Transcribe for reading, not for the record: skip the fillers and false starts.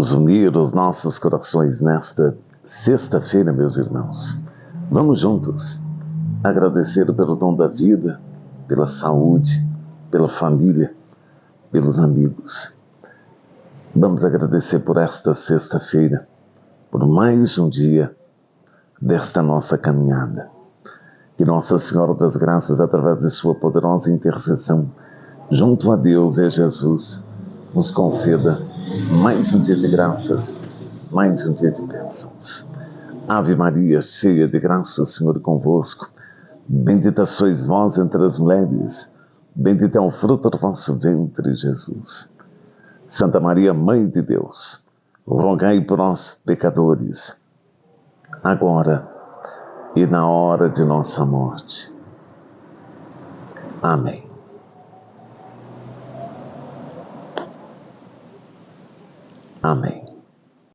Vamos unir os nossos corações nesta sexta-feira, meus irmãos. Vamos juntos agradecer pelo dom da vida, pela saúde, pela família, pelos amigos. Vamos agradecer por esta sexta-feira, por mais um dia desta nossa caminhada. Que Nossa Senhora das Graças, através de sua poderosa intercessão, junto a Deus e a Jesus, nos conceda mais um dia de graças, mais um dia de bênçãos. Ave Maria, cheia de graça, o Senhor é convosco. Bendita sois vós entre as mulheres, bendito é o fruto do vosso ventre, Jesus. Santa Maria, Mãe de Deus, rogai por nós, pecadores, agora e na hora de nossa morte. Amém. Amém.